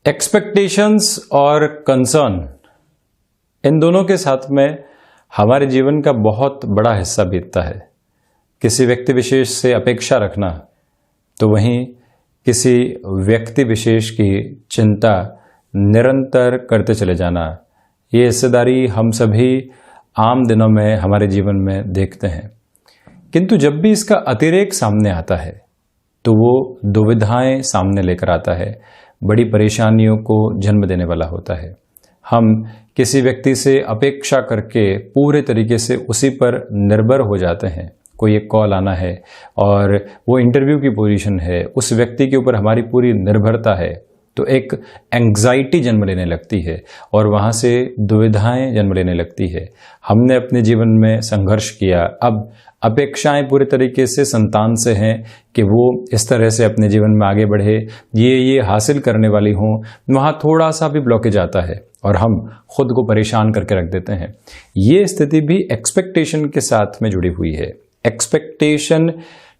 Expectations और concern, इन दोनों के साथ में हमारे जीवन का बहुत बड़ा हिस्सा बीतता है। किसी व्यक्ति विशेष से अपेक्षा रखना, तो वहीं किसी व्यक्ति विशेष की चिंता निरंतर करते चले जाना, ये हिस्सेदारी हम सभी आम दिनों में हमारे जीवन में देखते हैं। किंतु जब भी इसका अतिरेक सामने आता है तो वो दुविधाएं सामने लेकर आता है, बड़ी परेशानियों को जन्म देने वाला होता है। हम किसी व्यक्ति से अपेक्षा करके पूरे तरीके से उसी पर निर्भर हो जाते हैं। कोई एक कॉल आना है और वो इंटरव्यू की पोजीशन है, उस व्यक्ति के ऊपर हमारी पूरी निर्भरता है, तो एक एंग्जाइटी जन्म लेने लगती है और वहाँ से दुविधाएं जन्म लेने लगती है। हमने अपने जीवन में संघर्ष किया, अब अपेक्षाएं पूरे तरीके से संतान से हैं कि वो इस तरह से अपने जीवन में आगे बढ़े, ये हासिल करने वाली हों, वहाँ थोड़ा सा भी ब्लॉकेज आता है और हम खुद को परेशान करके रख देते हैं। ये स्थिति भी एक्सपेक्टेशन के साथ में जुड़ी हुई है। एक्सपेक्टेशन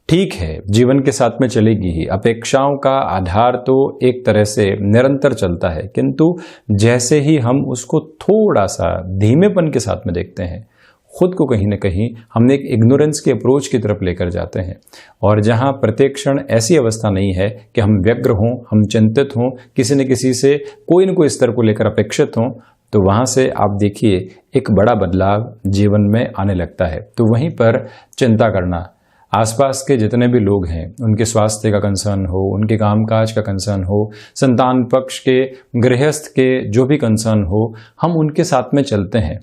ठीक है, जीवन के साथ में चलेगी ही। अपेक्षाओं का आधार तो एक तरह से निरंतर चलता है, किंतु जैसे ही हम उसको थोड़ा सा धीमेपन के साथ में देखते हैं, खुद को कहीं ना कहीं हमने एक इग्नोरेंस की अप्रोच की तरफ लेकर जाते हैं। और जहां प्रत्येक क्षण ऐसी अवस्था नहीं है कि हम व्यग्र हों, हम चिंतित हों, किसी न किसी से कोई न कोई स्तर को लेकर अपेक्षित हों, तो वहां से आप देखिए एक बड़ा बदलाव जीवन में आने लगता है। तो वहीं पर चिंता करना, आसपास के जितने भी लोग हैं उनके स्वास्थ्य का कंसर्न हो, उनके कामकाज का कंसर्न हो, संतान पक्ष के, गृहस्थ के जो भी कंसर्न हो, हम उनके साथ में चलते हैं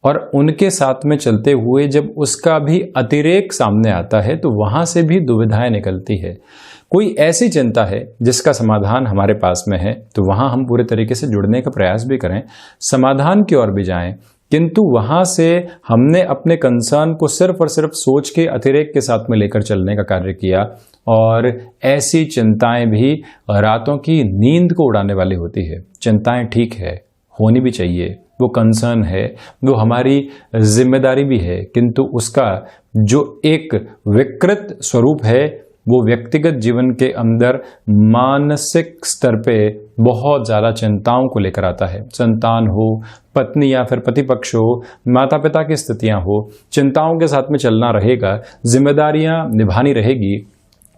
और उनके साथ में चलते हुए जब उसका भी अतिरेक सामने आता है तो वहां से भी दुविधाएं निकलती है। कोई ऐसी चिंता है जिसका समाधान हमारे पास में है, तो वहां हम पूरे तरीके से जुड़ने का प्रयास भी करें, समाधान की ओर भी जाएं, किंतु वहां से हमने अपने कंसर्न को सिर्फ और सिर्फ सोच के अतिरेक के साथ में लेकर चलने का कार्य किया और ऐसी चिंताएं भी रातों की नींद को उड़ाने वाली होती है। चिंताएं ठीक है, होनी भी चाहिए, वो कंसर्न है, वो हमारी जिम्मेदारी भी है, किंतु उसका जो एक विकृत स्वरूप है वो व्यक्तिगत जीवन के अंदर मानसिक स्तर पे बहुत ज़्यादा चिंताओं को लेकर आता है। संतान हो, पत्नी या फिर पति पक्ष हो, माता पिता की स्थितियां हो, चिंताओं के साथ में चलना रहेगा, जिम्मेदारियां निभानी रहेगी,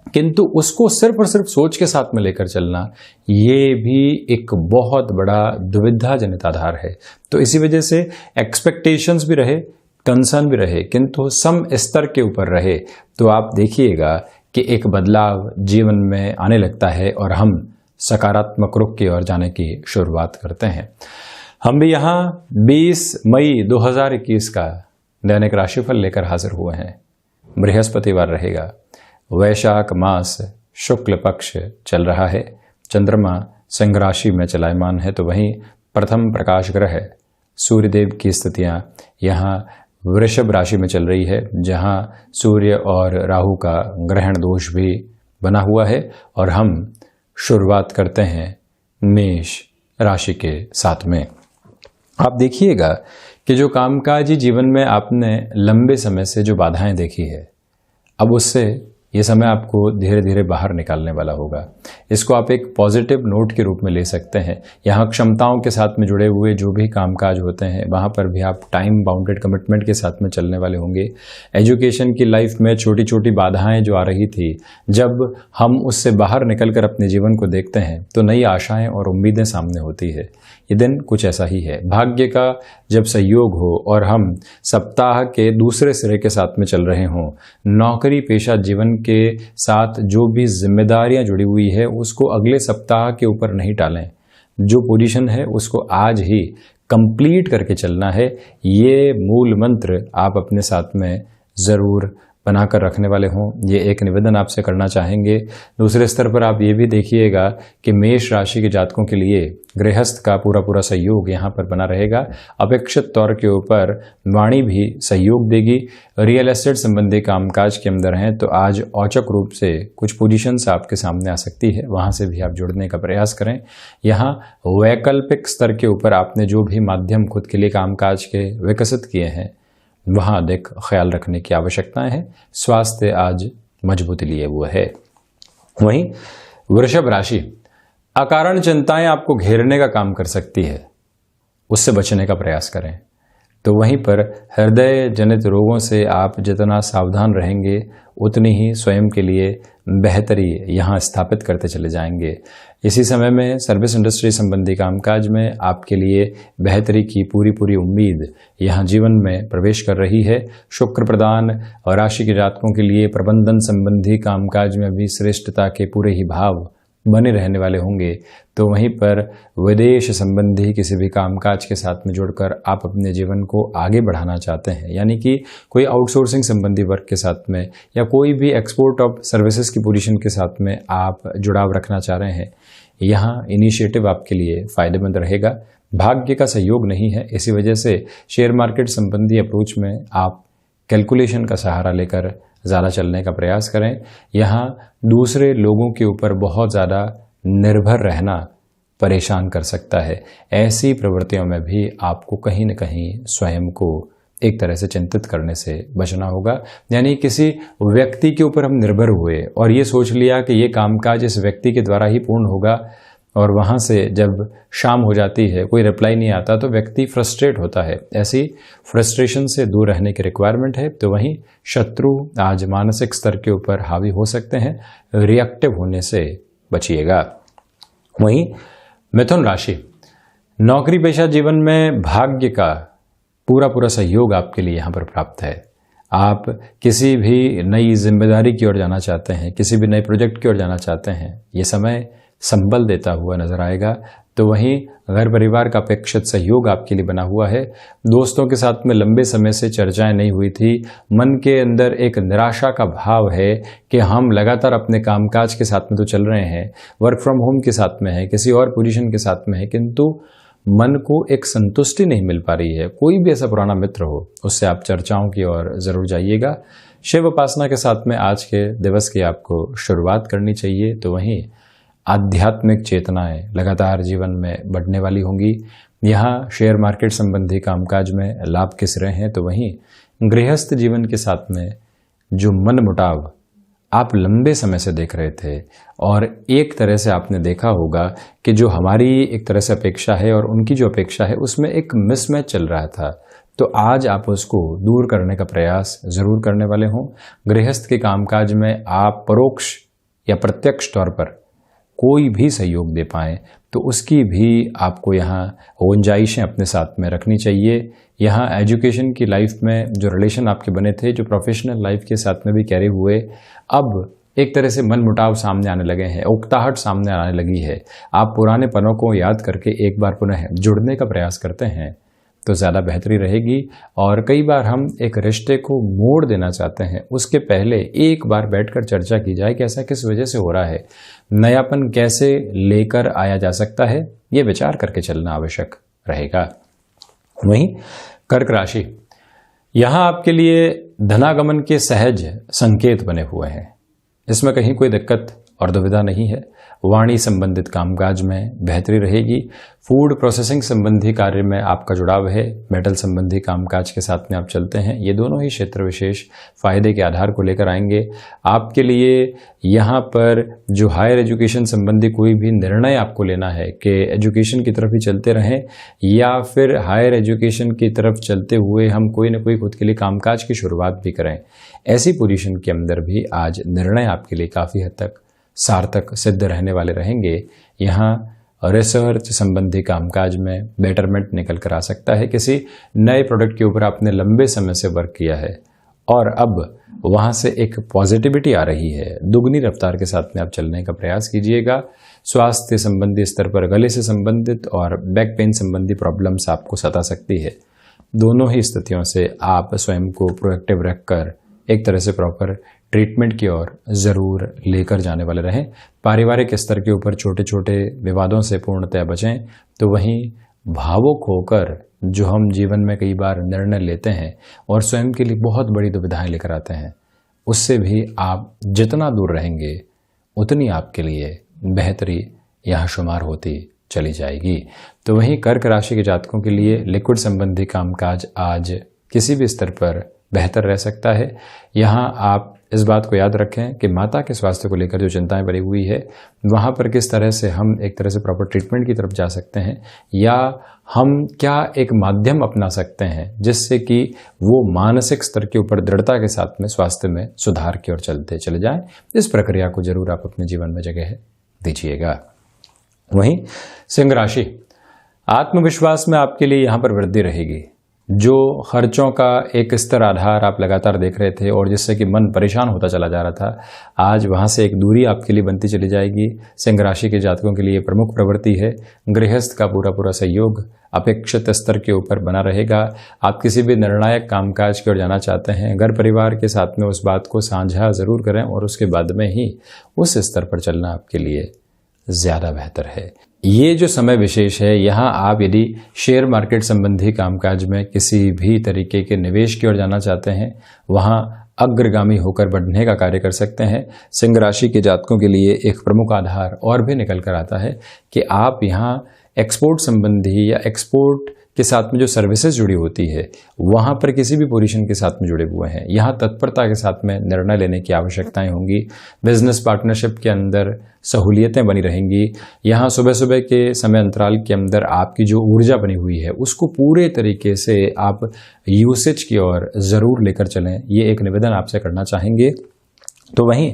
किंतु उसको सिर्फ और सिर्फ सोच के साथ में लेकर चलना, ये भी एक बहुत बड़ा दुविधा जनित आधार है। तो इसी वजह से एक्सपेक्टेशंस भी रहे, कंसर्न भी रहे, किंतु सम स्तर के ऊपर रहे, तो आप देखिएगा कि एक बदलाव जीवन में आने लगता है और हम सकारात्मक रुख की ओर जाने की शुरुआत करते हैं। हम भी यहाँ 20 मई 2021 का दैनिक राशिफल लेकर हाजिर हुए हैं। बृहस्पतिवार रहेगा, वैशाख मास शुक्ल पक्ष चल रहा है, चंद्रमा सिंह राशि में चलायमान है, तो वहीं प्रथम प्रकाश ग्रह सूर्यदेव की स्थितियां यहाँ वृषभ राशि में चल रही है, जहां सूर्य और राहु का ग्रहण दोष भी बना हुआ है। और हम शुरुआत करते हैं मेष राशि के साथ में। आप देखिएगा कि जो कामकाजी जीवन में आपने लंबे समय से जो बाधाएं देखी है, अब उससे ये समय आपको धीरे धीरे बाहर निकालने वाला होगा। इसको आप एक पॉजिटिव नोट के रूप में ले सकते हैं। यहाँ क्षमताओं के साथ में जुड़े हुए जो भी कामकाज होते हैं, वहाँ पर भी आप टाइम बाउंडेड कमिटमेंट के साथ में चलने वाले होंगे। एजुकेशन की लाइफ में छोटी छोटी बाधाएं जो आ रही थी, जब हम उससे बाहर निकलकर अपने जीवन को देखते हैं तो नई आशाएं और उम्मीदें सामने होती है। ये दिन कुछ ऐसा ही है। भाग्य का जब सहयोग हो और हम सप्ताह के दूसरे सिरे के साथ में चल रहे हों, नौकरी पेशा जीवन के साथ जो भी जिम्मेदारियां जुड़ी हुई है उसको अगले सप्ताह के ऊपर नहीं टालें। जो पोजीशन है उसको आज ही कंप्लीट करके चलना है। ये मूल मंत्र आप अपने साथ में ज़रूर बनाकर रखने वाले हों, ये एक निवेदन आपसे करना चाहेंगे। दूसरे स्तर पर आप ये भी देखिएगा कि मेष राशि के जातकों के लिए गृहस्थ का पूरा सहयोग यहाँ पर बना रहेगा। अपेक्षित तौर के ऊपर वाणी भी सहयोग देगी। रियल एस्टेट संबंधी कामकाज के अंदर हैं तो आज औचक रूप से कुछ पोजीशंस आपके सामने आ सकती है, वहाँ से भी आप जुड़ने का प्रयास करें। यहाँ वैकल्पिक स्तर के ऊपर आपने जो भी माध्यम खुद के लिए कामकाज के विकसित किए हैं, वहाँ अधिक ख्याल रखने की आवश्यकताएं है। स्वास्थ्य आज मजबूती लिए हुआ है। वहीं वृषभ राशि, अकारण चिंताएं आपको घेरने का काम कर सकती है, उससे बचने का प्रयास करें। तो वहीं पर हृदय जनित रोगों से आप जितना सावधान रहेंगे उतनी ही स्वयं के लिए बेहतरी यहाँ स्थापित करते चले जाएंगे। इसी समय में सर्विस इंडस्ट्री संबंधी कामकाज में आपके लिए बेहतरी की पूरी उम्मीद यहाँ जीवन में प्रवेश कर रही है। शुक्र प्रदान और राशि के जातकों के लिए प्रबंधन संबंधी कामकाज में भी श्रेष्ठता के पूरे ही भाव बने रहने वाले होंगे। तो वहीं पर विदेश संबंधी किसी भी कामकाज के साथ में जुड़कर आप अपने जीवन को आगे बढ़ाना चाहते हैं, यानी कि कोई आउटसोर्सिंग संबंधी वर्क के साथ में या कोई भी एक्सपोर्ट ऑफ सर्विसेज की पोजीशन के साथ में आप जुड़ाव रखना चाह रहे हैं, यहाँ इनिशिएटिव आपके लिए फायदेमंद रहेगा। भाग्य का सहयोग नहीं है, इसी वजह से शेयर मार्केट संबंधी अप्रोच में आप कैलकुलेशन का सहारा लेकर ज़्यादा चलने का प्रयास करें। यहाँ दूसरे लोगों के ऊपर बहुत ज़्यादा निर्भर रहना परेशान कर सकता है। ऐसी प्रवृत्तियों में भी आपको कहीं न कहीं स्वयं को एक तरह से चिंतित करने से बचना होगा। यानी किसी व्यक्ति के ऊपर हम निर्भर हुए और ये सोच लिया कि ये कामकाज इस व्यक्ति के द्वारा ही पूर्ण होगा, और वहाँ से जब शाम हो जाती है कोई रिप्लाई नहीं आता तो व्यक्ति फ्रस्ट्रेट होता है। ऐसी फ्रस्ट्रेशन से दूर रहने की रिक्वायरमेंट है। तो वहीं शत्रु आज मानसिक स्तर के ऊपर हावी हो सकते हैं, रिएक्टिव होने से बचिएगा। वहीं मिथुन राशि, नौकरी पेशा जीवन में भाग्य का पूरा सहयोग आपके लिए यहाँ पर प्राप्त है। आप किसी भी नई जिम्मेदारी की ओर जाना चाहते हैं, किसी भी नए प्रोजेक्ट की ओर जाना चाहते हैं, ये समय संबल देता हुआ नजर आएगा। तो वहीं घर परिवार का अपेक्षित सहयोग आपके लिए बना हुआ है। दोस्तों के साथ में लंबे समय से चर्चाएं नहीं हुई थी, मन के अंदर एक निराशा का भाव है कि हम लगातार अपने कामकाज के साथ में तो चल रहे हैं, वर्क फ्रॉम होम के साथ में है, किसी और पोजीशन के साथ में है, किंतु मन को एक संतुष्टि नहीं मिल पा रही है। कोई भी ऐसा पुराना मित्र हो, उससे आप चर्चाओं की ओर जरूर जाइएगा। शिव उपासना के साथ में आज के दिवस की आपको शुरुआत करनी चाहिए। तो वहीं आध्यात्मिक चेतनाएं लगातार जीवन में बढ़ने वाली होंगी। यहाँ शेयर मार्केट संबंधी कामकाज में लाभ के सिरे हैं। तो वहीं गृहस्थ जीवन के साथ में जो मन मुटाव आप लंबे समय से देख रहे थे, और एक तरह से आपने देखा होगा कि जो हमारी एक तरह से अपेक्षा है और उनकी जो अपेक्षा है उसमें एक मिसमैच चल रहा था, तो आज आप उसको दूर करने का प्रयास जरूर करने वाले हों। गृहस्थ के कामकाज में आप परोक्ष या प्रत्यक्ष तौर पर कोई भी सहयोग दे पाएं तो उसकी भी आपको यहाँ गुंजाइशें अपने साथ में रखनी चाहिए। यहाँ एजुकेशन की लाइफ में जो रिलेशन आपके बने थे, जो प्रोफेशनल लाइफ के साथ में भी कैरी हुए, अब एक तरह से मन मुटाव सामने आने लगे हैं, उकताहट सामने आने लगी है। आप पुराने पनों को याद करके एक बार पुनः जुड़ने का प्रयास करते हैं तो ज़्यादा बेहतरी रहेगी। और कई बार हम एक रिश्ते को मोड़ देना चाहते हैं, उसके पहले एक बार बैठकर चर्चा की जाए कि ऐसा किस वजह से हो रहा है, नयापन कैसे लेकर आया जा सकता है, ये विचार करके चलना आवश्यक रहेगा। वहीं कर्क राशि, यहाँ आपके लिए धनागमन के सहज संकेत बने हुए हैं, इसमें कहीं कोई दिक्कत और दुविधा नहीं है। वाणी संबंधित कामकाज में बेहतरी रहेगी। फूड प्रोसेसिंग संबंधी कार्य में आपका जुड़ाव है। मेटल संबंधी कामकाज के साथ में आप चलते हैं। ये दोनों ही क्षेत्र विशेष फायदे के आधार को लेकर आएंगे आपके लिए। यहाँ पर जो हायर एजुकेशन संबंधी कोई भी निर्णय आपको लेना है कि एजुकेशन की तरफ ही चलते रहें या फिर हायर एजुकेशन की तरफ चलते हुए हम कोई ना कोई खुद के लिए कामकाज की शुरुआत भी करें, ऐसी पोजीशन के अंदर भी आज निर्णय आपके लिए काफ़ी हद तक सार्थक सिद्ध रहने वाले रहेंगे। यहाँ रिसर्च संबंधी कामकाज में बेटरमेंट निकल कर आ सकता है। किसी नए प्रोडक्ट के ऊपर आपने लंबे समय से वर्क किया है और अब वहाँ से एक पॉजिटिविटी आ रही है, दुगनी रफ्तार के साथ में आप चलने का प्रयास कीजिएगा। स्वास्थ्य संबंधी स्तर पर गले से संबंधित और बैक पेन संबंधी प्रॉब्लम्स आपको सता सकती है। दोनों ही स्थितियों से आप स्वयं को प्रोएक्टिव रखकर एक तरह से प्रॉपर ट्रीटमेंट की ओर जरूर लेकर जाने वाले रहें। पारिवारिक स्तर के ऊपर छोटे छोटे विवादों से पूर्णतः बचें। तो वहीं भावुक होकर जो हम जीवन में कई बार निर्णय लेते हैं और स्वयं के लिए बहुत बड़ी दुविधाएं लेकर आते हैं, उससे भी आप जितना दूर रहेंगे उतनी आपके लिए बेहतरी यहाँ शुमार होती चली जाएगी। तो वहीं कर्क राशि के जातकों के लिए लिक्विड संबंधी कामकाज आज किसी भी स्तर पर बेहतर रह सकता है। यहाँ आप इस बात को याद रखें कि माता के स्वास्थ्य को लेकर जो चिंताएं बनी हुई है वहाँ पर किस तरह से हम एक तरह से प्रॉपर ट्रीटमेंट की तरफ जा सकते हैं, या हम क्या एक माध्यम अपना सकते हैं जिससे कि वो मानसिक स्तर के ऊपर दृढ़ता के साथ में स्वास्थ्य में सुधार की ओर चलते चले जाएं। इस प्रक्रिया को जरूर आप अपने जीवन में जगह दीजिएगा। वहीं सिंह राशि, आत्मविश्वास में आपके लिए यहाँ पर वृद्धि रहेगी। जो खर्चों का एक स्तर आधार आप लगातार देख रहे थे और जिससे कि मन परेशान होता चला जा रहा था, आज वहां से एक दूरी आपके लिए बनती चली जाएगी। सिंह राशि के जातकों के लिए प्रमुख प्रवृत्ति है गृहस्थ का पूरा सहयोग अपेक्षित स्तर के ऊपर बना रहेगा। आप किसी भी निर्णायक कामकाज की ओर जाना चाहते हैं, घर परिवार के साथ में उस बात को साझा जरूर करें और उसके बाद में ही उस स्तर पर चलना आपके लिए ज्यादा बेहतर है। ये जो समय विशेष है, यहाँ आप यदि शेयर मार्केट संबंधी कामकाज में किसी भी तरीके के निवेश की ओर जाना चाहते हैं, वहाँ अग्रगामी होकर बढ़ने का कार्य कर सकते हैं। सिंह राशि के जातकों के लिए एक प्रमुख आधार और भी निकल कर आता है कि आप यहाँ एक्सपोर्ट संबंधी या एक्सपोर्ट के साथ में जो सर्विसेज जुड़ी होती है वहाँ पर किसी भी पोजीशन के साथ में जुड़े हुए हैं। यहाँ तत्परता के साथ में निर्णय लेने की आवश्यकताएं होंगी। बिजनेस पार्टनरशिप के अंदर सहूलियतें बनी रहेंगी। यहाँ सुबह सुबह के समय अंतराल के अंदर आपकी जो ऊर्जा बनी हुई है उसको पूरे तरीके से आप यूसेज की ओर ज़रूर लेकर चलें, ये एक निवेदन आपसे करना चाहेंगे। तो वहीं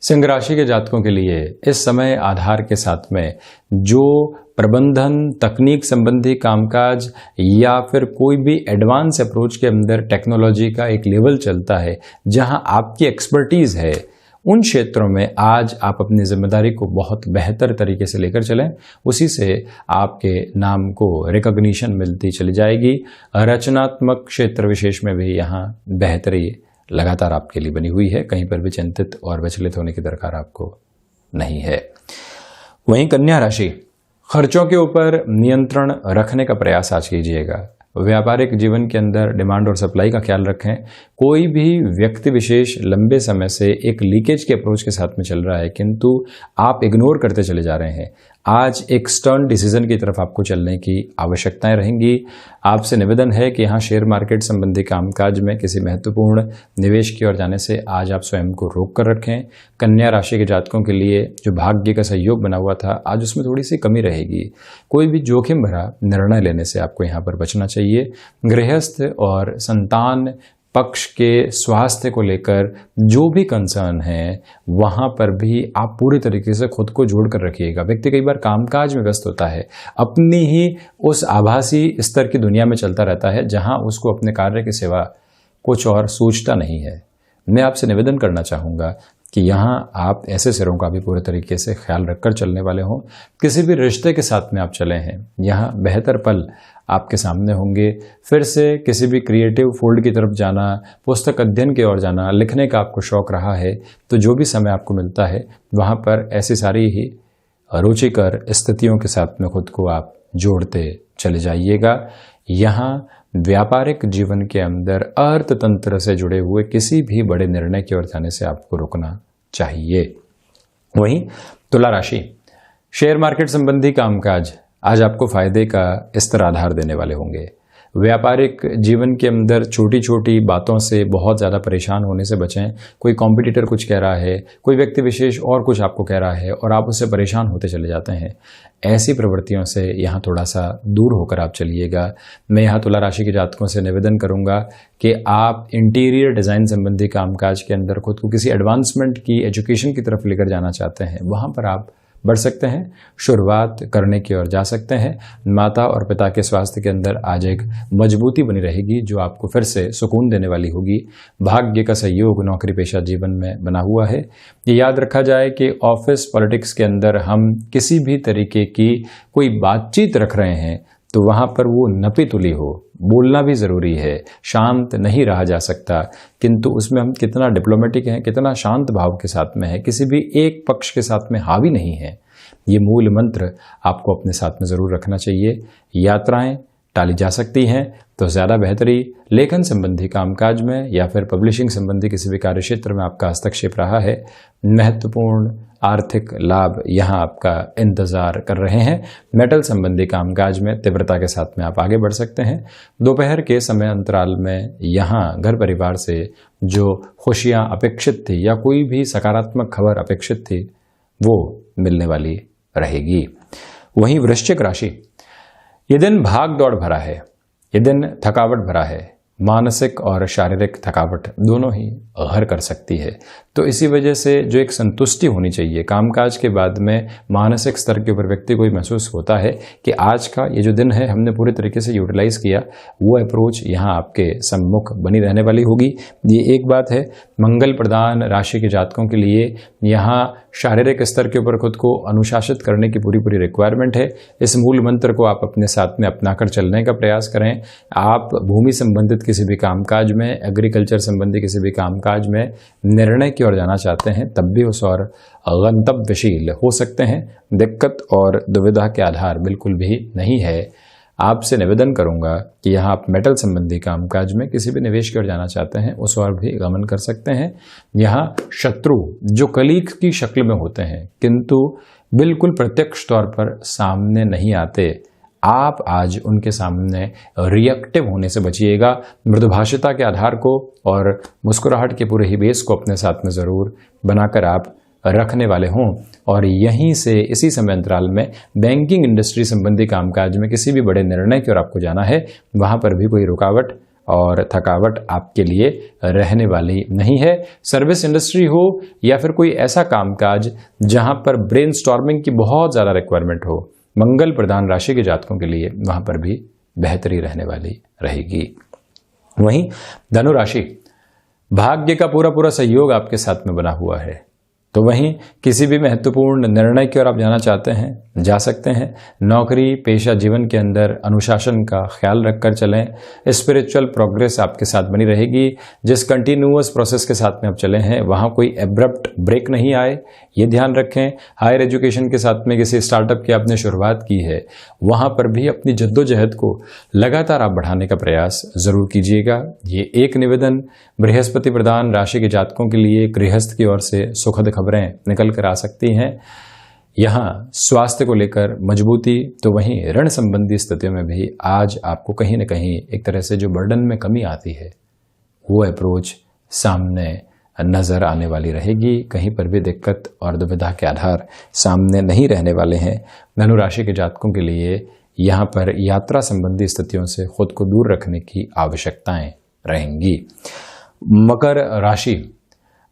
सिंह राशि के जातकों के लिए इस समय आधार के साथ में जो प्रबंधन तकनीक संबंधी कामकाज या फिर कोई भी एडवांस अप्रोच के अंदर टेक्नोलॉजी का एक लेवल चलता है जहां आपकी एक्सपर्टीज है, उन क्षेत्रों में आज आप अपनी जिम्मेदारी को बहुत बेहतर तरीके से लेकर चलें। उसी से आपके नाम को रिकॉग्निशन मिलती चली जाएगी। रचनात्मक क्षेत्र विशेष में भी यहाँ बेहतरी लगातार आपके लिए बनी हुई है। कहीं पर भी चिंतित और विचलित होने की दरकार आपको नहीं है। वहीं कन्या राशि, खर्चों के ऊपर नियंत्रण रखने का प्रयास आज कीजिएगा। व्यापारिक जीवन के अंदर डिमांड और सप्लाई का ख्याल रखें। कोई भी व्यक्ति विशेष लंबे समय से एक लीकेज के अप्रोच के साथ में चल रहा है किंतु आप इग्नोर करते चले जा रहे हैं। आज एक स्टर्न डिसीजन की तरफ आपको चलने की आवश्यकताएं रहेंगी। आपसे निवेदन है कि यहाँ शेयर मार्केट संबंधी कामकाज में किसी महत्वपूर्ण निवेश की ओर जाने से आज आप स्वयं को रोक कर रखें। कन्या राशि के जातकों के लिए जो भाग्य का सहयोग बना हुआ था आज उसमें थोड़ी सी कमी रहेगी। कोई भी जोखिम भरा निर्णय लेने से आपको यहाँ पर बचना चाहिए। गृहस्थ और संतान पक्ष के स्वास्थ्य को लेकर जो भी कंसर्न है वहां पर भी आप पूरी तरीके से खुद को जोड़ कर रखिएगा। व्यक्ति कई बार कामकाज में व्यस्त होता है, अपनी ही उस आभासी स्तर की दुनिया में चलता रहता है जहां उसको अपने कार्य के सिवा कुछ और सोचता नहीं है। मैं आपसे निवेदन करना चाहूँगा कि यहाँ आप ऐसे सिरों का भी पूरे तरीके से ख्याल रखकर चलने वाले हों। किसी भी रिश्ते के साथ में आप चले हैं, यहाँ बेहतर पल आपके सामने होंगे। फिर से किसी भी क्रिएटिव फील्ड की तरफ जाना, पुस्तक अध्ययन की ओर जाना, लिखने का आपको शौक रहा है तो जो भी समय आपको मिलता है वहाँ पर ऐसी सारी ही रुचिकर स्थितियों के साथ में खुद को आप जोड़ते चले जाइएगा। यहाँ व्यापारिक जीवन के अंदर अर्थतंत्र से जुड़े हुए किसी भी बड़े निर्णय की ओर जाने से आपको रुकना चाहिए। वहीं तुला राशि, शेयर मार्केट संबंधी कामकाज आज आपको फायदे का स्तर आधार देने वाले होंगे। व्यापारिक जीवन के अंदर छोटी छोटी बातों से बहुत ज़्यादा परेशान होने से बचें। कोई कॉम्पिटिटर कुछ कह रहा है, कोई व्यक्ति विशेष और कुछ आपको कह रहा है और आप उससे परेशान होते चले जाते हैं। ऐसी प्रवृत्तियों से यहाँ थोड़ा सा दूर होकर आप चलिएगा। मैं यहाँ तुला राशि के जातकों से निवेदन करूँगा कि आप इंटीरियर डिज़ाइन संबंधी कामकाज के अंदर खुद को किसी एडवांसमेंट की एजुकेशन की तरफ लेकर जाना चाहते हैं, वहाँ पर आप बढ़ सकते हैं, शुरुआत करने की ओर जा सकते हैं। माता और पिता के स्वास्थ्य के अंदर आज एक मजबूती बनी रहेगी जो आपको फिर से सुकून देने वाली होगी। भाग्य का सहयोग नौकरी पेशा जीवन में बना हुआ है। ये याद रखा जाए कि ऑफिस पॉलिटिक्स के अंदर हम किसी भी तरीके की कोई बातचीत रख रहे हैं तो वहाँ पर वो नपी तुली हो, बोलना भी ज़रूरी है, शांत नहीं रहा जा सकता, किंतु उसमें हम कितना डिप्लोमेटिक हैं, कितना शांत भाव के साथ में है, किसी भी एक पक्ष के साथ में हावी नहीं है। ये मूल मंत्र आपको अपने साथ में ज़रूर रखना चाहिए। यात्राएं टाली जा सकती हैं तो ज़्यादा बेहतरी। लेखन संबंधी कामकाज में या फिर पब्लिशिंग संबंधी किसी भी कार्य क्षेत्र में आपका हस्तक्षेप रहा है, महत्वपूर्ण आर्थिक लाभ यहाँ आपका इंतजार कर रहे हैं। मेटल संबंधी कामकाज में तीव्रता के साथ में आप आगे बढ़ सकते हैं। दोपहर के समय अंतराल में यहाँ घर परिवार से जो खुशियाँ अपेक्षित थी या कोई भी सकारात्मक खबर अपेक्षित थी वो मिलने वाली रहेगी। वहीं वृश्चिक राशि, ये दिन भाग दौड़ भरा है, ये दिन थकावट भरा है, मानसिक और शारीरिक थकावट दोनों ही घर कर सकती है। तो इसी वजह से जो एक संतुष्टि होनी चाहिए कामकाज के बाद में, मानसिक स्तर के ऊपर व्यक्ति को महसूस होता है कि आज का ये जो दिन है हमने पूरे तरीके से यूटिलाइज किया, वो अप्रोच यहाँ आपके सम्मुख बनी रहने वाली होगी। ये एक बात है। मंगल प्रधान राशि के जातकों के लिए यहाँ शारीरिक स्तर के ऊपर खुद को अनुशासित करने की पूरी रिक्वायरमेंट है। इस मूल मंत्र को आप अपने साथ में अपनाकर चलने का प्रयास करें। आप भूमि संबंधित किसी भी कामकाज में, एग्रीकल्चर संबंधी किसी भी कामकाज में निर्णय की ओर जाना चाहते हैं तब भी उस ओर गंतव्यशील हो सकते हैं। दिक्कत और दुविधा के आधार बिल्कुल भी नहीं है। आपसे निवेदन करूंगा कि यहाँ आप मेटल संबंधी कामकाज में किसी भी निवेश की ओर जाना चाहते हैं उस ओर भी गमन कर सकते हैं। यहाँ शत्रु जो कलीग की शक्ल में होते हैं किंतु बिल्कुल प्रत्यक्ष तौर पर सामने नहीं आते, आप आज उनके सामने रिएक्टिव होने से बचिएगा। मृदुभाषिता के आधार को और मुस्कुराहट के पूरे ही बेस को अपने साथ में ज़रूर बनाकर आप रखने वाले हों। और यहीं से इसी समय अंतराल में बैंकिंग इंडस्ट्री संबंधी कामकाज में किसी भी बड़े निर्णय की ओर आपको जाना है, वहाँ पर भी कोई रुकावट और थकावट आपके लिए रहने वाली नहीं है। सर्विस इंडस्ट्री हो या फिर कोई ऐसा कामकाज जहाँ पर ब्रेनस्टॉर्मिंग की बहुत ज़्यादा रिक्वायरमेंट हो, मंगल प्रधान राशि के जातकों के लिए वहां पर भी बेहतरी रहने वाली रहेगी। वहीं धनु राशि, भाग्य का पूरा सहयोग आपके साथ में बना हुआ है, तो वहीं किसी भी महत्वपूर्ण निर्णय की ओर आप जाना चाहते हैं जा सकते हैं। नौकरी पेशा जीवन के अंदर अनुशासन का ख्याल रखकर चलें। स्पिरिचुअल प्रोग्रेस आपके साथ बनी रहेगी। जिस कंटिन्यूअस प्रोसेस के साथ में आप चले हैं वहाँ कोई एब्रप्ट ब्रेक नहीं आए, ये ध्यान रखें। हायर एजुकेशन के साथ में किसी स्टार्टअप की आपने शुरुआत की है, वहाँ पर भी अपनी जद्दोजहद को लगातार आप बढ़ाने का प्रयास ज़रूर कीजिएगा। ये एक निवेदन बृहस्पति प्रधान राशि के जातकों के लिए गृहस्थ की ओर से सुखद खबरें निकल कर आ सकती हैं। यहाँ स्वास्थ्य को लेकर मजबूती, तो वहीं ऋण संबंधी स्थितियों में भी आज आपको कहीं न कहीं एक तरह से जो बर्डन में कमी आती है वो अप्रोच सामने नजर आने वाली रहेगी। कहीं पर भी दिक्कत और दुविधा के आधार सामने नहीं रहने वाले हैं। धनु राशि के जातकों के लिए यहाँ पर यात्रा संबंधी स्थितियों से खुद को दूर रखने की आवश्यकताएं रहेंगी। मकर राशि,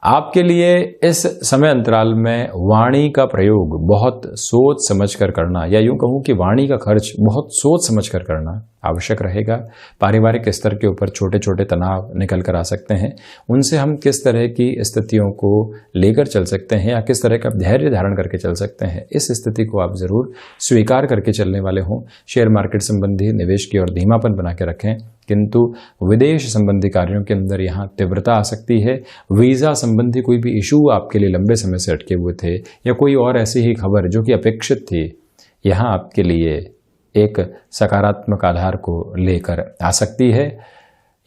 आपके लिए इस समय अंतराल में वाणी का प्रयोग बहुत सोच समझकर करना, या यूं कहूं कि वाणी का खर्च बहुत सोच समझकर करना आवश्यक रहेगा। पारिवारिक स्तर के ऊपर छोटे छोटे तनाव निकल कर आ सकते हैं, उनसे हम किस तरह की स्थितियों को लेकर चल सकते हैं या किस तरह का धैर्य धारण करके चल सकते हैं, इस स्थिति को आप जरूर स्वीकार करके चलने वाले हों। शेयर मार्केट संबंधी निवेश की ओर धीमापन बना के रखें, किंतु विदेश संबंधी कार्यों के अंदर यहाँ तीव्रता आ सकती है। वीज़ा संबंधी कोई भी इशू आपके लिए लंबे समय से अटके हुए थे या कोई और ऐसी ही खबर जो कि अपेक्षित थी, यहाँ आपके लिए एक सकारात्मक आधार को लेकर आ सकती है।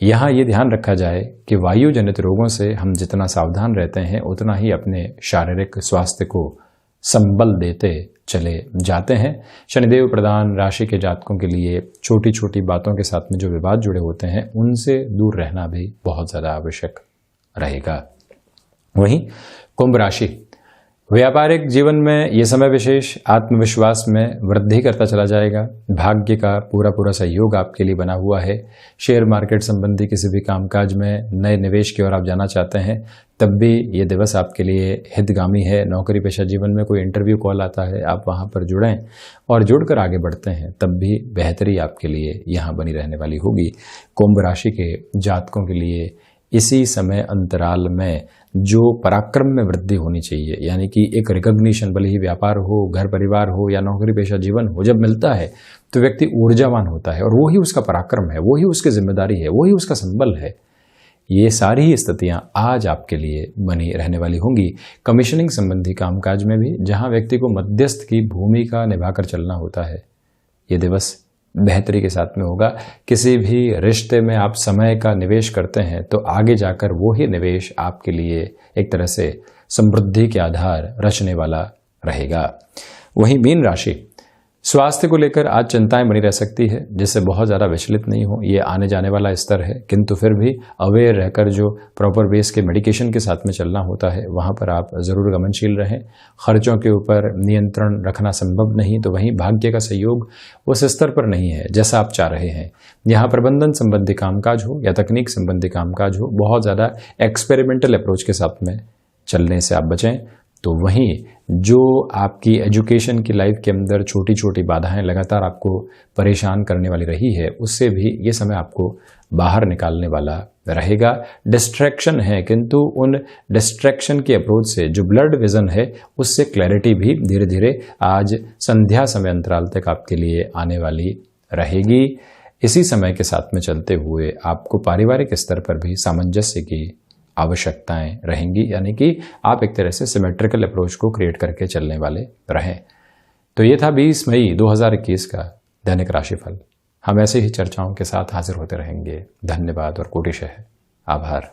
यहाँ ये ध्यान रखा जाए कि वायु जनित रोगों से हम जितना सावधान रहते हैं उतना ही अपने शारीरिक स्वास्थ्य को संबल देते चले जाते हैं। शनिदेव प्रधान राशि के जातकों के लिए छोटी छोटी बातों के साथ में जो विवाद जुड़े होते हैं उनसे दूर रहना भी बहुत ज़्यादा आवश्यक रहेगा। वहीं कुंभ राशि, व्यापारिक जीवन में ये समय विशेष आत्मविश्वास में वृद्धि करता चला जाएगा। भाग्य का पूरा सहयोग आपके लिए बना हुआ है। शेयर मार्केट संबंधी किसी भी कामकाज में नए निवेश की ओर आप जाना चाहते हैं तब भी ये दिवस आपके लिए हितगामी है। नौकरी पेशा जीवन में कोई इंटरव्यू कॉल आता है, आप वहाँ पर जुड़ें और जुड़कर आगे बढ़ते हैं तब भी बेहतरी आपके लिए यहाँ बनी रहने वाली होगी। कुंभ राशि के जातकों के लिए इसी समय अंतराल में जो पराक्रम में वृद्धि होनी चाहिए, यानी कि एक रिकॉग्निशन, भले ही व्यापार हो, घर परिवार हो या नौकरी पेशा जीवन हो, जब मिलता है तो व्यक्ति ऊर्जावान होता है और वही उसका पराक्रम है, वही उसकी जिम्मेदारी है, वही उसका संबल है। ये सारी स्थितियां आज आपके लिए बनी रहने वाली होंगी। कमीशनिंग संबंधी कामकाज में भी जहां व्यक्ति को मध्यस्थ की भूमिका निभाकर चलना होता है, ये दिवस बेहतरी के साथ में होगा। किसी भी रिश्ते में आप समय का निवेश करते हैं तो आगे जाकर वो ही निवेश आपके लिए एक तरह से समृद्धि के आधार रचने वाला रहेगा। वहीं मीन राशि, स्वास्थ्य को लेकर आज चिंताएं बनी रह सकती है, जिससे बहुत ज़्यादा विचलित नहीं हो। ये आने जाने वाला स्तर है, किंतु फिर भी अवेयर रहकर जो प्रॉपर बेस के मेडिकेशन के साथ में चलना होता है वहाँ पर आप ज़रूर गमनशील रहें। खर्चों के ऊपर नियंत्रण रखना संभव नहीं, तो वहीं भाग्य का सहयोग उस स्तर पर नहीं है जैसा आप चाह रहे हैं। यहाँ प्रबंधन संबंधी कामकाज हो या तकनीक संबंधी कामकाज हो, बहुत ज़्यादा एक्सपेरिमेंटल अप्रोच के साथ में चलने से आप बचें। तो वहीं जो आपकी एजुकेशन की लाइफ के अंदर छोटी छोटी बाधाएं लगातार आपको परेशान करने वाली रही है, उससे भी ये समय आपको बाहर निकालने वाला रहेगा। डिस्ट्रैक्शन है, किंतु उन डिस्ट्रैक्शन की अप्रोच से जो ब्लड विजन है उससे क्लैरिटी भी धीरे धीरे आज संध्या समय अंतराल तक आपके लिए आने वाली रहेगी। इसी समय के साथ में चलते हुए आपको पारिवारिक स्तर पर भी सामंजस्य की आवश्यकताएं रहेंगी, यानी कि आप एक तरह से सिमेट्रिकल अप्रोच को क्रिएट करके चलने वाले रहें। तो ये था 20 मई 2021 का दैनिक राशिफल। हम ऐसे ही चर्चाओं के साथ हाजिर होते रहेंगे। धन्यवाद और कोटिशः आभार।